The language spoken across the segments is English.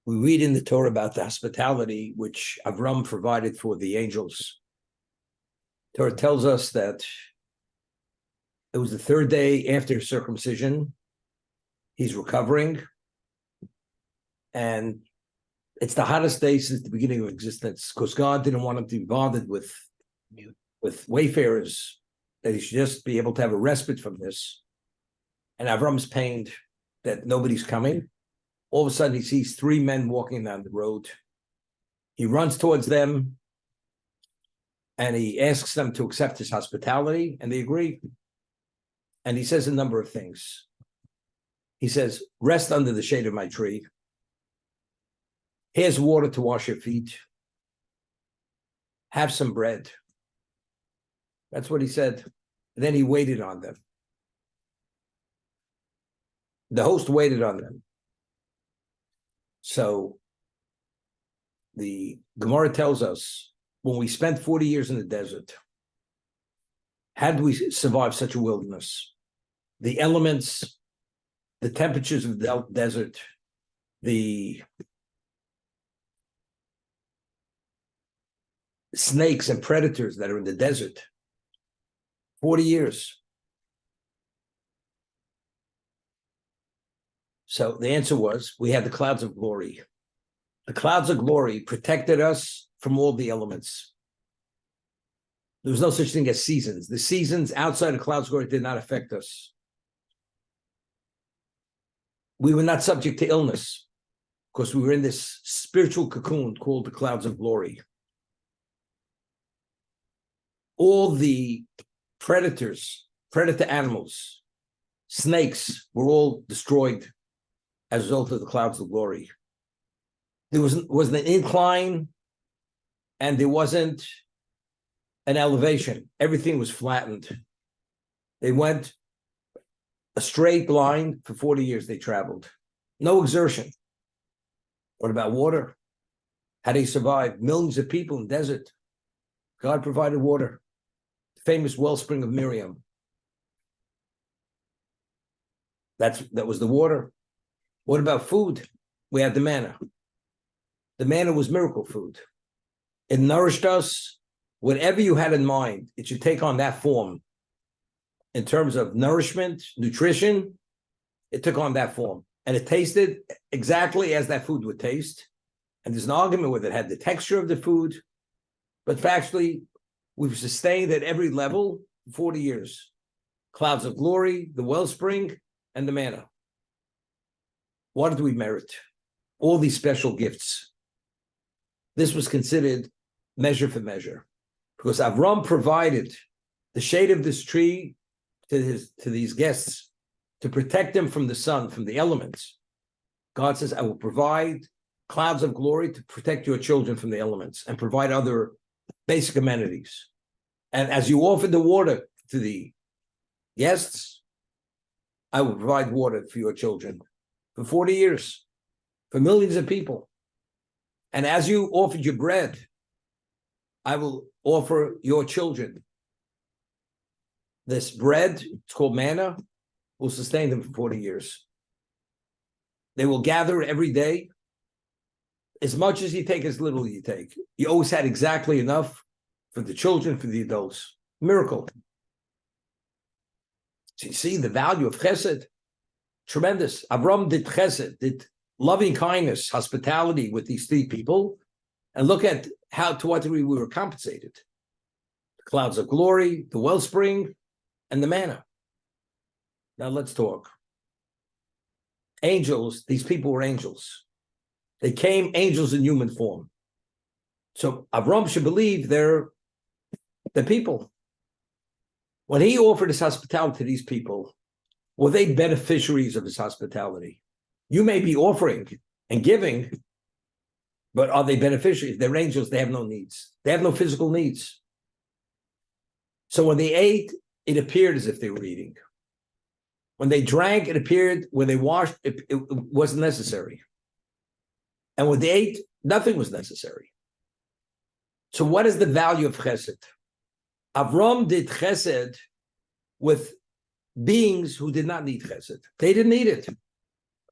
We read in the Torah about the hospitality which Avram provided for the angels. Torah tells us that it was the third day after circumcision. He's recovering, and it's the hottest day since the beginning of existence, because God didn't want him to be bothered with wayfarers, that he should just be able to have a respite from this. And Avram's pained that nobody's coming. All of a sudden, he sees three men walking down the road. He runs towards them, and he asks them to accept his hospitality, and they agree. And he says a number of things. He says, rest under the shade of my tree. Here's water to wash your feet. Have some bread. That's what he said. And then he waited on them. The host waited on them. So the Gemara tells us, when we spent 40 years in the desert, how did we survive such a wilderness? The elements, the temperatures of the desert, the snakes and predators that are in the desert. 40 years. So the answer was, we had the clouds of glory. The clouds of glory protected us from all the elements. There was no such thing as seasons. The seasons outside of clouds of glory did not affect us. We were not subject to illness because we were in this spiritual cocoon called the clouds of glory. All the predator animals, snakes, were all destroyed as a result of the clouds of glory. There wasn't an incline, and there wasn't an elevation. Everything was flattened. They went a straight line for 40 years. They traveled. No exertion. What about water? How do you survive? Millions of people in the desert. God provided water. The famous wellspring of Miriam. That was the water. What about food? We had the manna. The manna was miracle food. It nourished us. Whatever you had in mind, it should take on that form. In terms of nourishment, nutrition, it took on that form. And it tasted exactly as that food would taste. And there's an argument whether it had the texture of the food. But factually, we've sustained at every level for 40 years. Clouds of glory, the wellspring, and the manna. What did we merit? All these special gifts. This was considered measure for measure, because Avram provided the shade of this tree to these guests to protect them from the sun, from the elements. God says, I will provide clouds of glory to protect your children from the elements and provide other basic amenities. And as you offered the water to the guests, I will provide water for your children for 40 years, for millions of people. And as you offered your bread, I will offer your children this bread. It's called manna, will sustain them for 40 years. They will gather every day. As much as you take, as little you take. You always had exactly enough for the children, for the adults. Miracle. So you see the value of Chesed. Tremendous. Avram did Chesed, did loving kindness, hospitality with these three people. And look at to what degree we were compensated. The clouds of glory, the wellspring, and the manna. Now let's talk. Angels, these people were angels. They came angels in human form. So Avram should believe they're the people. When he offered his hospitality to these people, were they beneficiaries of his hospitality? You may be offering and giving, but are they beneficiaries? They're angels, they have no needs. They have no physical needs. So when they ate, it appeared as if they were eating. When they drank, it appeared, when they washed, it wasn't necessary. And when they ate, nothing was necessary. So what is the value of Chesed? Avram did Chesed with beings who did not need Chesed. They didn't need it.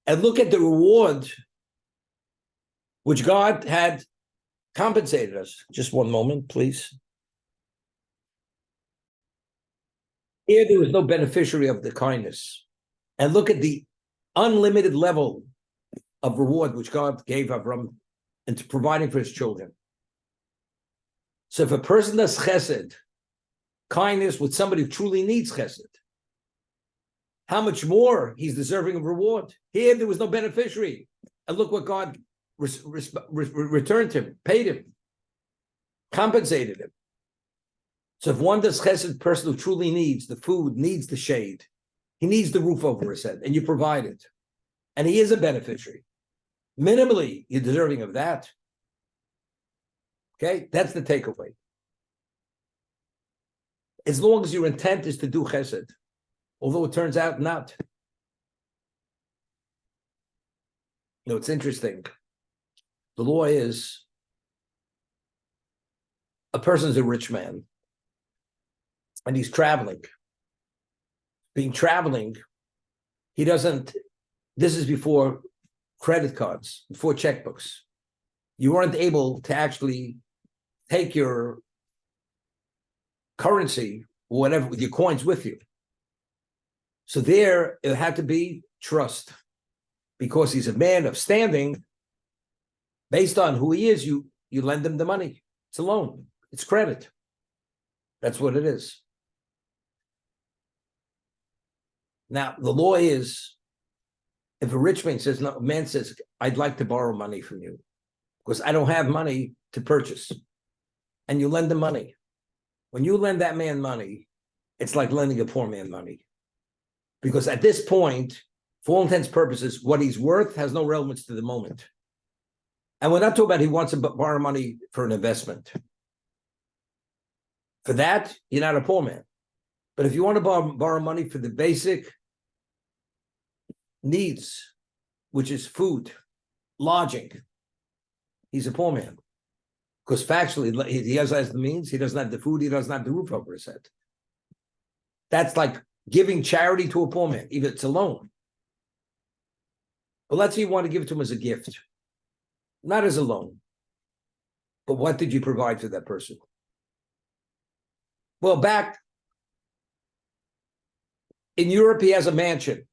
And look at the reward which God had compensated us. Just one moment, please. Here, there was no beneficiary of the kindness. And look at the unlimited level of reward which God gave Avram into providing for his children. So if a person does chesed, kindness with somebody who truly needs chesed, how much more he's deserving of reward. Here, there was no beneficiary. And look what God returned him, paid him, compensated him. So if one does chesed, person who truly needs the food, needs the shade, he needs the roof over his head, and you provide it, and he is a beneficiary, minimally, you're deserving of that. Okay, that's the takeaway. As long as your intent is to do chesed, although it turns out not. You know, it's interesting. The law is a person's a rich man and he's traveling. Being traveling, he doesn't, this is before credit cards, before checkbooks. You weren't able to actually take your currency or whatever, with your coins with you. So there, it had to be trust. Because he's a man of standing, based on who he is, you lend him the money. It's a loan. It's credit. That's what it is. Now, the law is, if a rich man says, no, a man says, I'd like to borrow money from you because I don't have money to purchase, and you lend him money. When you lend that man money, it's like lending a poor man money. Because at this point, for all intents and purposes, what he's worth has no relevance to the moment. And we're not talking about he wants to borrow money for an investment. For that, you're not a poor man. But if you want to borrow money for the basic needs, which is food, lodging, he's a poor man. Because factually, he has the means, he doesn't have the food, he doesn't have the roof over his head. That's like giving charity to a poor man, even if it's a loan. But let's say you want to give it to him as a gift, not as a loan. But what did you provide for that person? Well, back in Europe, he has a mansion,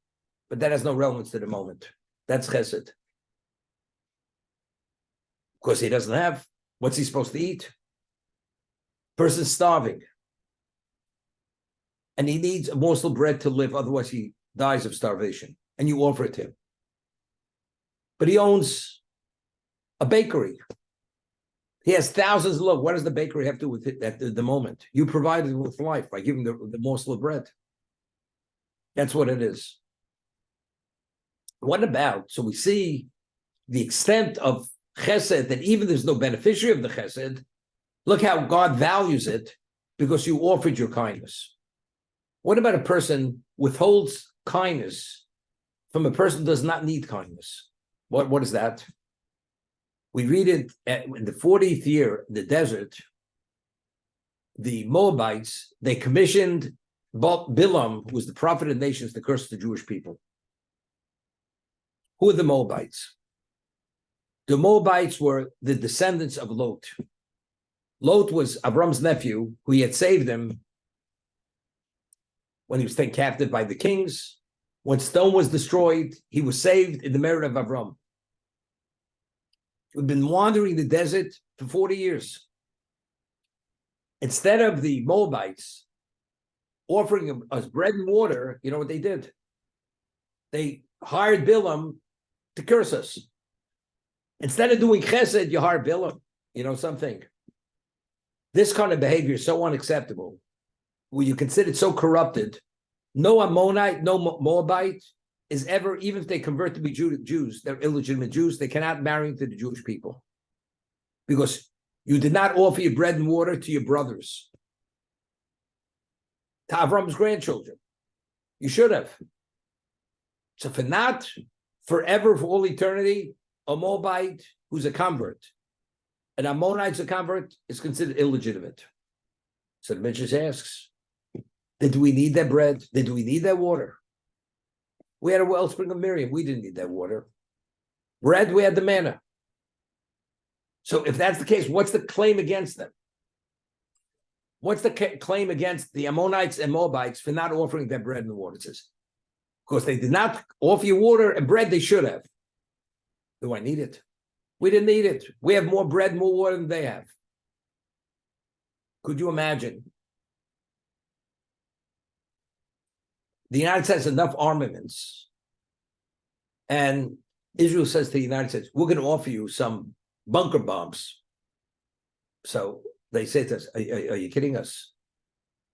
but that has no relevance to the moment. That's chesed. Because he doesn't have, what's he supposed to eat? Person's starving. And he needs a morsel of bread to live, otherwise he dies of starvation. And you offer it to him. But he owns a bakery. He has thousands of loaves. What does the bakery have to do with it at the moment? You provide it with life by giving the morsel of bread. That's what it is. What about, so we see the extent of chesed, that even there's no beneficiary of the chesed, look how God values it because you offered your kindness. What about a person withholds kindness from a person who does not need kindness? What is that? We read it in the 40th year in the desert, the Moabites, they commissioned Bilam, who was the prophet of nations, to curse the Jewish people. Who are the Moabites? The Moabites were the descendants of Lot. Lot was Avram's nephew, who he had saved him when he was taken captive by the kings. When stone was destroyed, he was saved in the merit of Avram. We've been wandering the desert for 40 years. Instead of the Moabites offering us bread and water, you know what they did? They hired Bilam to curse us. Instead of doing chesed, you hire Bilam. You know something? This kind of behavior is so unacceptable. When you consider it so corrupted, no Ammonite, no Moabite is ever, even if they convert to be Jews, they're illegitimate Jews, they cannot marry into the Jewish people. Because you did not offer your bread and water to your brothers, to Avram's grandchildren. You should have. So for not forever, for all eternity, a Moabite who's a convert, an Ammonite's a convert, is considered illegitimate. So the Midrash asks, did we need that bread? Did we need that water? We had a wellspring of Miriam. We didn't need that water. Bread, we had the manna. So if that's the case, what's the claim against them? What's the claim against the Ammonites and Moabites for not offering them bread and water? It says, because they did not offer you water and bread, they should have. Do I need it? We didn't need it. We have more bread, more water than they have. Could you imagine? The United States has enough armaments, and Israel says to the United States, we're going to offer you some bunker bombs. So they say to us, are you kidding us?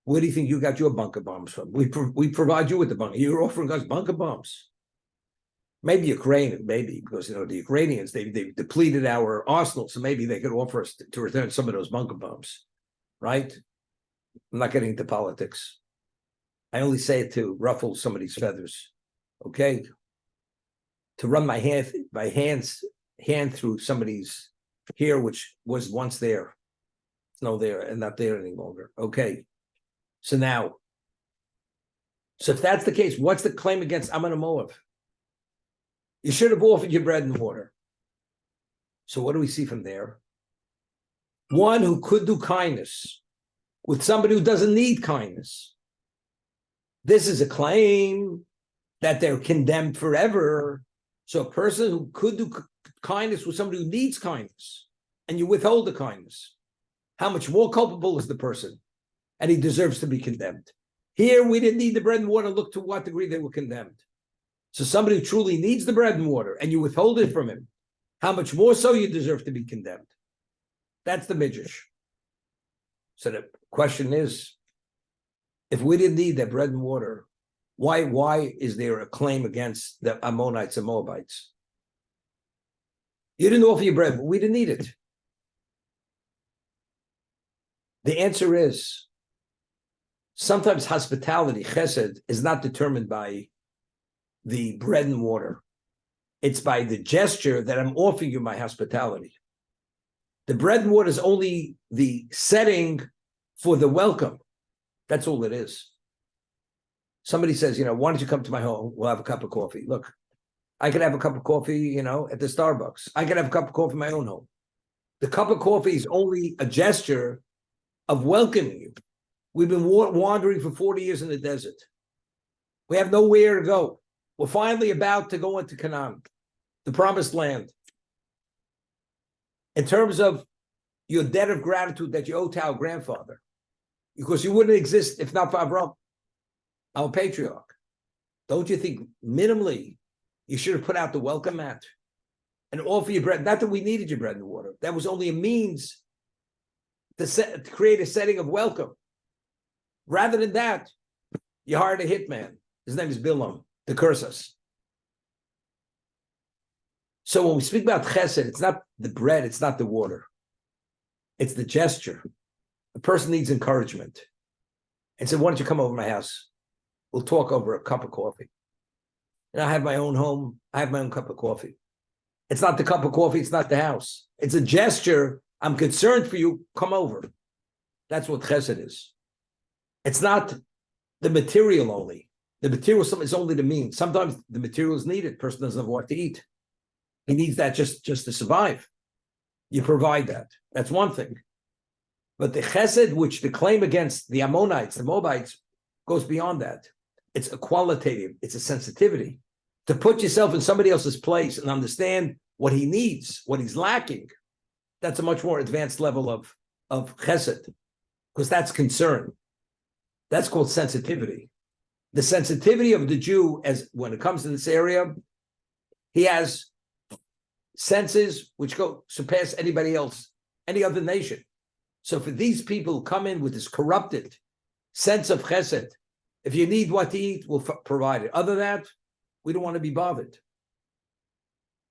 Where do you think you got your bunker bombs from? We provide you with the bunker. You're offering us bunker bombs. Maybe Ukraine, maybe, because the Ukrainians, they depleted our arsenal, so maybe they could offer us to return some of those bunker bombs, right? I'm not getting into politics. I only say it to ruffle somebody's feathers, okay? To run my hand through somebody's hair, which was once there. It's no there and not there any longer. Okay. So now, if that's the case, what's the claim against Ammon and Moab? You should have offered your bread and water. So what do we see from there? One who could do kindness with somebody who doesn't need kindness. This is a claim that they're condemned forever. So a person who could do kindness with somebody who needs kindness, and you withhold the kindness, how much more culpable is the person? And he deserves to be condemned. Here, we didn't need the bread and water. Look to what degree they were condemned. So somebody who truly needs the bread and water, and you withhold it from him, how much more so you deserve to be condemned? That's the midrash. So the question is, if we didn't need that bread and water, why is there a claim against the Ammonites and Moabites? You didn't offer your bread, but we didn't need it. The answer is, sometimes hospitality, chesed, is not determined by the bread and water. It's by the gesture that I'm offering you my hospitality. The bread and water is only the setting for the welcome. That's all it is. Somebody says, why don't you come to my home? We'll have a cup of coffee. Look, I could have a cup of coffee, at the Starbucks. I could have a cup of coffee in my own home. The cup of coffee is only a gesture of welcoming you. We've been wandering for 40 years in the desert. We have nowhere to go. We're finally about to go into Canaan, the promised land. In terms of your debt of gratitude that you owe to our grandfather, because you wouldn't exist if not for Abraham, our patriarch. Don't you think minimally you should have put out the welcome mat and offer your bread? Not that we needed your bread and water. That was only a means to create a setting of welcome. Rather than that, you hired a hitman. His name is Bilam, to curse us. So when we speak about chesed, it's not the bread, it's not the water. It's the gesture. The person needs encouragement. And said, why don't you come over to my house? We'll talk over a cup of coffee. And I have my own home. I have my own cup of coffee. It's not the cup of coffee. It's not the house. It's a gesture. I'm concerned for you. Come over. That's what chesed is. It's not the material only. The material is only the means. Sometimes the material is needed. Person doesn't have what to eat. He needs that just to survive. You provide that. That's one thing. But the chesed, which the claim against the Ammonites, the Moabites, goes beyond that. It's a qualitative. It's a sensitivity. To put yourself in somebody else's place and understand what he needs, what he's lacking, that's a much more advanced level of chesed, because that's concern. That's called sensitivity. The sensitivity of the Jew, as when it comes to this area, he has senses which go surpass anybody else, any other nation. So for these people who come in with this corrupted sense of chesed, if you need what to eat, we'll provide it. Other than that, we don't want to be bothered.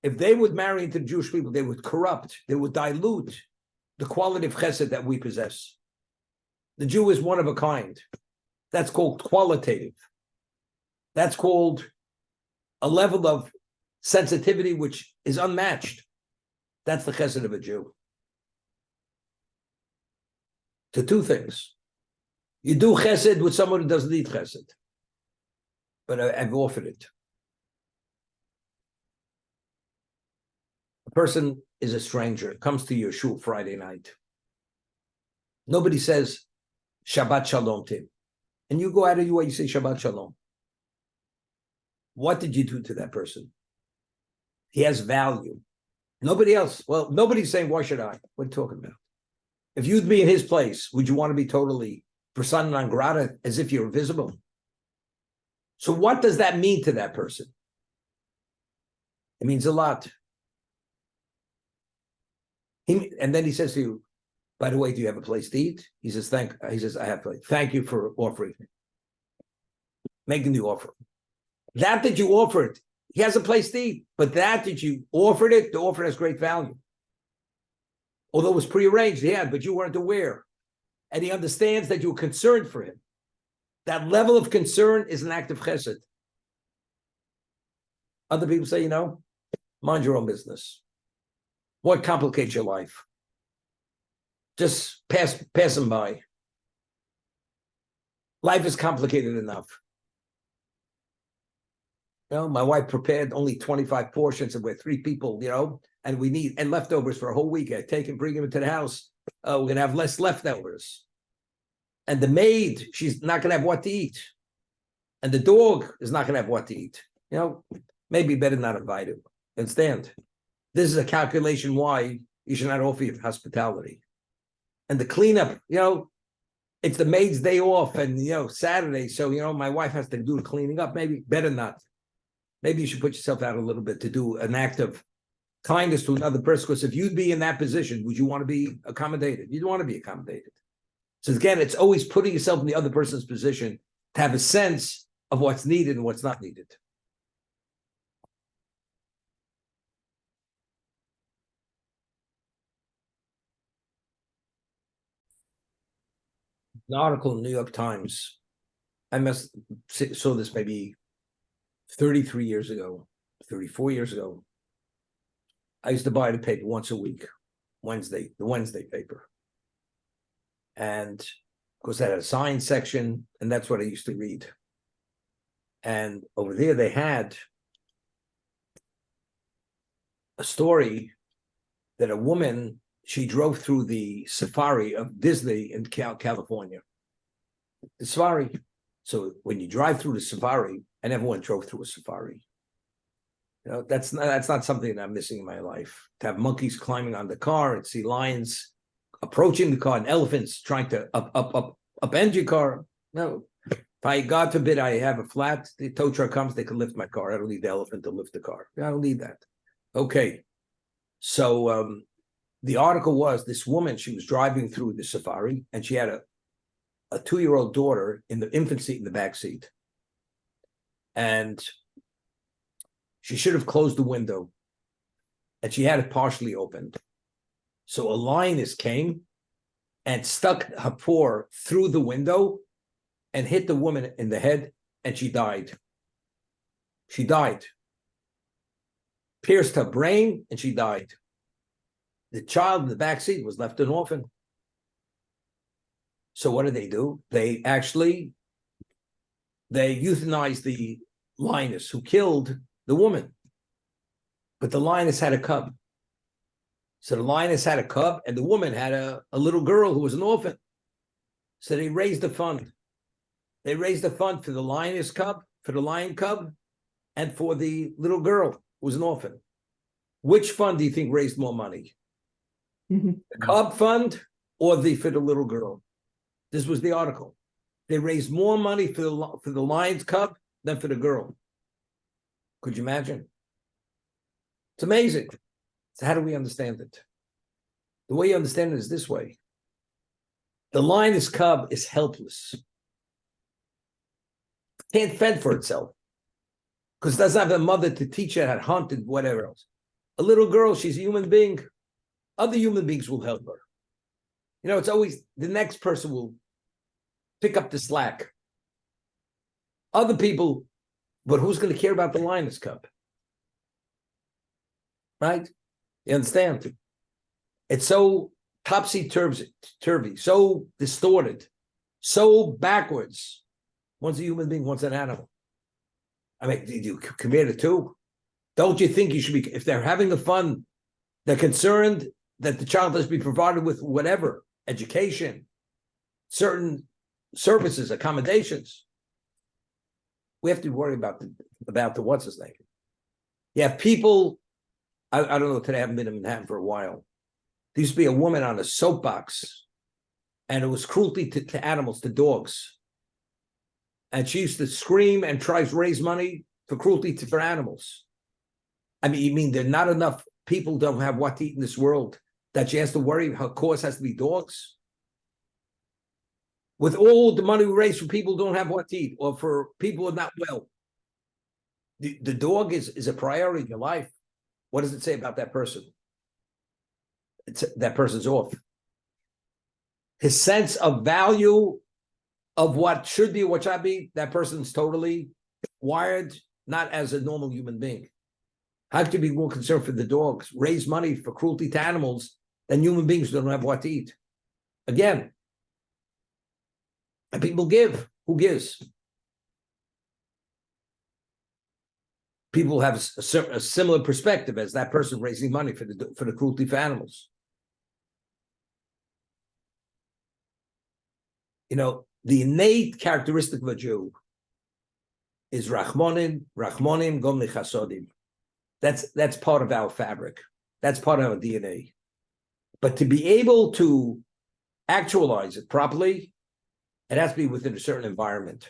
If they would marry into the Jewish people, they would corrupt, they would dilute the quality of chesed that we possess. The Jew is one of a kind. That's called qualitative. That's called a level of sensitivity which is unmatched. That's the chesed of a Jew. To two things. You do chesed with someone who doesn't need chesed. But I've offered it. A person is a stranger, comes to your shul Friday night. Nobody says Shabbat Shalom to him. And you go out of your way, you say Shabbat Shalom. What did you do to that person? He has value. Nobody else. Well, nobody's saying, why should I? What are you talking about? If you'd be in his place, would you want to be totally persona non grata, as if you're invisible? So what does that mean to that person? It means a lot. And then he says to you, by the way, do you have a place to eat? He says, I have a place. Thank you for offering, making the offer. That you offered, he has a place to eat, but that you offered it, the offer has great value. Although it was prearranged, but you weren't aware. And he understands that you're concerned for him. That level of concern is an act of chesed. Other people say, mind your own business. What complicates your life? Just pass them by. Life is complicated enough. My wife prepared only 25 portions, and we're 3 people, and we need leftovers for a whole week. I take and bring them into the house. We're going to have less leftovers. And the maid, she's not going to have what to eat. And the dog is not going to have what to eat. Maybe better not invite him. Understand? This is a calculation why you should not offer your hospitality. And the cleanup, it's the maid's day off and, Saturday. So, my wife has to do the cleaning up. Maybe better not. Maybe you should put yourself out a little bit to do an act of kindness to another person. Because if you'd be in that position, would you want to be accommodated? You'd want to be accommodated. So again, it's always putting yourself in the other person's position to have a sense of what's needed and what's not needed. An article in the New York Times, I saw this maybe 33 years ago, 34 years ago. I used to buy the paper once a week, the Wednesday paper. And of course, that had a science section, and that's what I used to read. And over there, they had a story that a woman, she drove through the safari of Disney in California. The safari. So when you drive through the safari, and everyone drove through a safari. That's not something that I'm missing in my life. To have monkeys climbing on the car and see lions approaching the car and elephants trying to upend your car. No. If God forbid, I have a flat, the tow truck comes, they can lift my car. I don't need the elephant to lift the car. I don't need that. Okay. So the article was this woman, she was driving through the safari and she had a 2-year-old daughter in the infant seat in the back seat. And she should have closed the window and she had it partially opened. So a lioness came and stuck her paw through the window and hit the woman in the head, and she died. She died. Pierced her brain, and she died. The child in the back seat was left an orphan. So what do? They euthanized the lioness who killed the woman. But the lioness had a cub. So the lioness had a cub, and the woman had a little girl who was an orphan. So they raised a fund. They raised a fund for the lioness cub, for the lion cub, and for the little girl who was an orphan. Which fund do you think raised more money? Mm-hmm. The cub fund or for the little girl? This was the article. They raised more money for the lion's cub than for the girl. Could you imagine? It's amazing. So how do we understand it? The way you understand it is this way. The lioness cub is helpless. Can't fend for itself. Because it doesn't have a mother to teach it how to hunt and whatever else. A little girl, she's a human being. Other human beings will help her. It's always the next person will pick up the slack. Other people, but who's going to care about the lioness cub? Right? You understand? It's so topsy-turvy, so distorted, so backwards. One's a human being, one's an animal. I mean, do you compare the two? Don't you think you should be, if they're having a fun They're concerned that the child has to be provided with whatever, education, certain services, accommodations. We have to worry about the what's his name. You have people, I don't know, today I haven't been in Manhattan for a while. There used to be a woman on a soapbox, and it was cruelty to animals, to dogs. And she used to scream and try to raise money for cruelty for animals. I mean, you mean there are not enough people don't have what to eat in this world that she has to worry her cause has to be dogs? With all the money we raise for people who don't have what to eat, or for people who are not well, the dog is a priority in your life. What does it say about that person? That person's off. His sense of value of what should be, what should be, that person's totally wired, not as a normal human being. How could you be more concerned for the dogs, raise money for cruelty to animals, than human beings who don't have what to eat? Again, and people give. Who gives? People have a similar perspective as that person raising money for the cruelty for animals. You know, the innate characteristic of a Jew is Rachmonim Gom Chasodim. That's part of our fabric. That's part of our DNA. But to be able to actualize it properly, it has to be within a certain environment.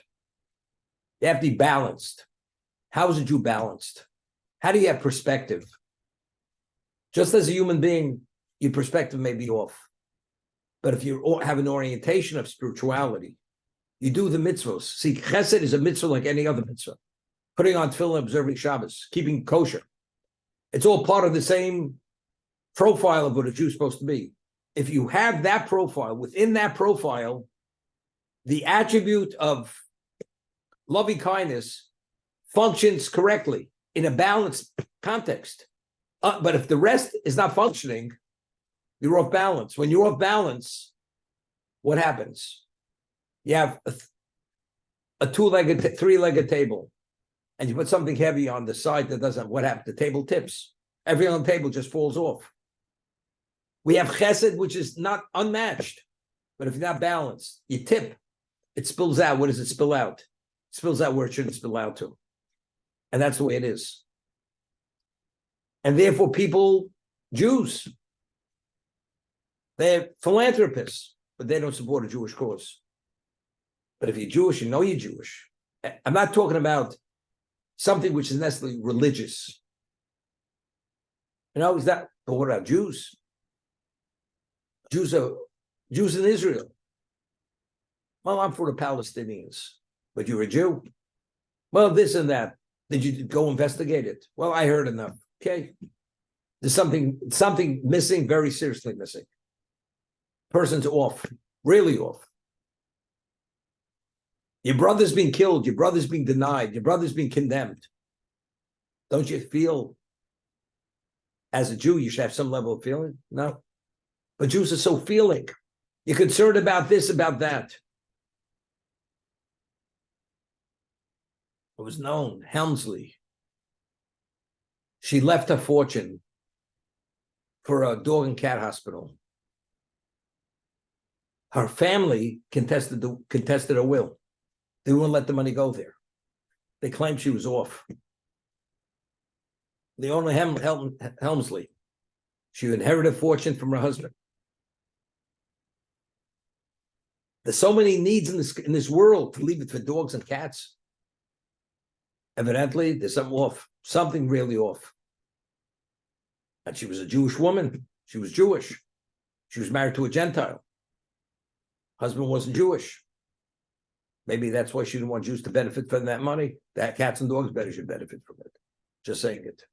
You have to be balanced. How is a Jew balanced? How do you have perspective? Just as a human being, your perspective may be off. But if you have an orientation of spirituality, you do the mitzvahs. See, Chesed is a mitzvah like any other mitzvah. Putting on tefillin, observing Shabbos, keeping kosher. It's all part of the same profile of what a Jew is supposed to be. If you have that profile, within that profile, the attribute of loving kindness functions correctly in a balanced context. But if the rest is not functioning, you're off balance. When you're off balance, what happens? You have a two-legged, three-legged table, and you put something heavy on the side that doesn't, what happens? The table tips. Everything on the table just falls off. We have chesed, which is not unmatched. But if you're not balanced, you tip. It spills out. What does it spill out? It spills out where it shouldn't spill out to. And that's the way it is. And therefore, people, Jews, they're philanthropists, but they don't support a Jewish cause. But if you're Jewish, you know you're Jewish. I'm not talking about something which is necessarily religious. You know, is that, but what about Jews? Jews in Israel. Well, I'm for the Palestinians, but you're a Jew. Well, this and that. Did you go investigate it? Well, I heard enough. Okay. There's something missing, very seriously missing. Person's off, really off. Your brother's being killed, your brother's being denied, your brother's being condemned. Don't you feel, as a Jew, you should have some level of feeling? No. But Jews are so feeling. You're concerned about this, about that. It was known, Helmsley. She left her fortune for a dog and cat hospital. Her family contested her will. They wouldn't let the money go there. They claimed she was off. The owner, Helmsley, she inherited a fortune from her husband. There's so many needs in this world to leave it for dogs and cats. Evidently, there's something off, something really off. And she was a Jewish woman. She was Jewish. She was married to a Gentile. Husband wasn't Jewish. Maybe that's why she didn't want Jews to benefit from that money. That cats and dogs better should benefit from it. Just saying it.